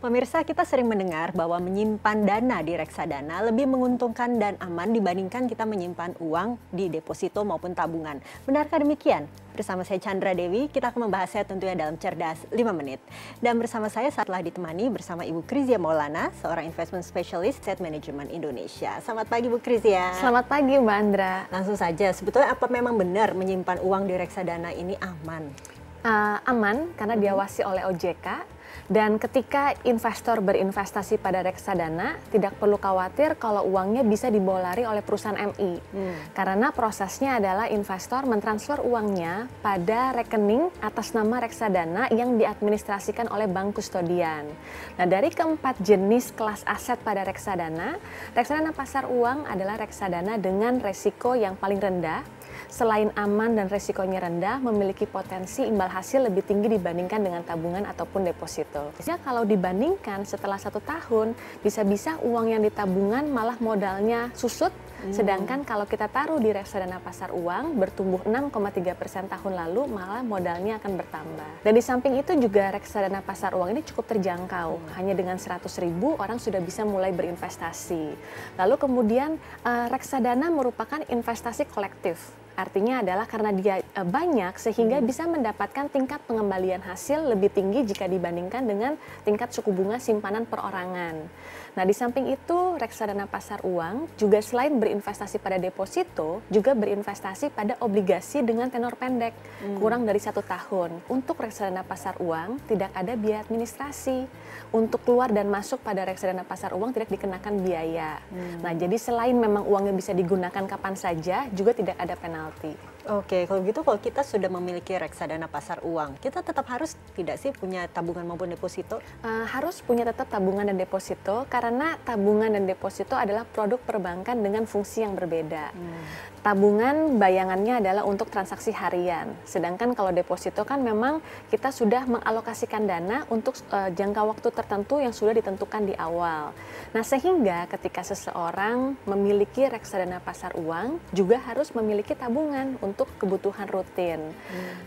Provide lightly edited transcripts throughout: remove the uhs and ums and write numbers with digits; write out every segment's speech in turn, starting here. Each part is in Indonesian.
Pemirsa, kita sering mendengar bahwa menyimpan dana di reksadana lebih menguntungkan dan aman dibandingkan kita menyimpan uang di deposito maupun tabungan. Benarkah demikian? Bersama saya Chandra Dewi, kita akan membahasnya tentunya dalam Cerdas 5 Menit. Dan bersama saya setelah ditemani bersama Ibu Krizia Maulana, seorang investment specialist Asset Management Indonesia. Selamat pagi Bu Krizia. Selamat pagi Mbak Andra. Langsung saja, sebetulnya apa memang benar menyimpan uang di reksadana ini aman? Aman karena diawasi oleh OJK. Dan ketika investor berinvestasi pada reksadana, tidak perlu khawatir kalau uangnya bisa dibawa lari oleh perusahaan MI. Karena prosesnya adalah investor mentransfer uangnya pada rekening atas nama reksadana yang diadministrasikan oleh bank kustodian. Nah, dari keempat jenis kelas aset pada reksadana pasar uang adalah reksadana dengan resiko yang paling rendah. Selain aman dan resikonya rendah, memiliki potensi imbal hasil lebih tinggi dibandingkan dengan tabungan ataupun deposito. Jadi kalau dibandingkan setelah 1 tahun, bisa-bisa uang yang di tabungan malah modalnya susut, sedangkan kalau kita taruh di reksadana pasar uang bertumbuh 6,3% tahun lalu, malah modalnya akan bertambah. Dan di samping itu juga reksadana pasar uang ini cukup terjangkau, hanya dengan 100.000 orang sudah bisa mulai berinvestasi. Lalu kemudian reksadana merupakan investasi kolektif. Artinya adalah karena dia banyak sehingga bisa mendapatkan tingkat pengembalian hasil lebih tinggi jika dibandingkan dengan tingkat suku bunga simpanan perorangan. Nah, di samping itu reksadana pasar uang juga selain berinvestasi pada deposito, juga berinvestasi pada obligasi dengan tenor pendek, kurang dari 1 tahun. Untuk reksadana pasar uang tidak ada biaya administrasi. Untuk keluar dan masuk pada reksadana pasar uang tidak dikenakan biaya. Nah, jadi selain memang uangnya bisa digunakan kapan saja, juga tidak ada penalti. Oke, kalau gitu kalau kita sudah memiliki reksadana pasar uang, kita tetap harus tidak sih punya tabungan maupun deposito? Harus punya tetap tabungan dan deposito karena tabungan dan deposito adalah produk perbankan dengan fungsi yang berbeda. Tabungan bayangannya adalah untuk transaksi harian, sedangkan kalau deposito kan memang kita sudah mengalokasikan dana untuk jangka waktu tertentu yang sudah ditentukan di awal. Nah, sehingga ketika seseorang memiliki reksadana pasar uang juga harus memiliki tabungan untuk kebutuhan rutin.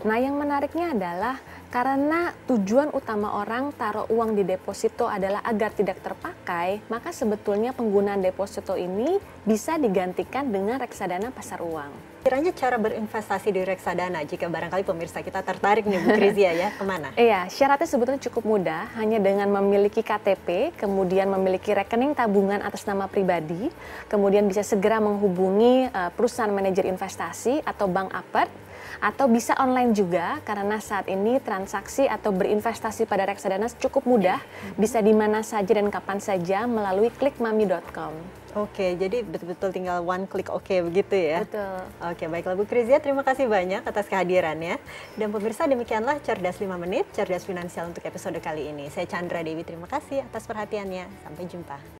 Nah, yang menariknya adalah karena tujuan utama orang taruh uang di deposito adalah agar tidak terpakai, maka sebetulnya penggunaan deposito ini bisa digantikan dengan reksadana pasar uang. Kiranya cara berinvestasi di reksadana, jika barangkali pemirsa kita tertarik nih Bu Krizia ya, kemana? Iya, syaratnya sebetulnya cukup mudah, hanya dengan memiliki KTP, kemudian memiliki rekening tabungan atas nama pribadi, kemudian bisa segera menghubungi perusahaan manajer investasi atau bank apart, atau bisa online juga karena saat ini transaksi atau berinvestasi pada reksadana cukup mudah, bisa di mana saja dan kapan saja melalui klikmami.com. Oke, jadi betul-betul tinggal one click oke begitu ya? Betul. Oke, baiklah Bu Krizia, terima kasih banyak atas kehadirannya. Dan pemirsa, demikianlah Cerdas 5 Menit, Cerdas Finansial untuk episode kali ini. Saya Chandra Dewi, terima kasih atas perhatiannya. Sampai jumpa.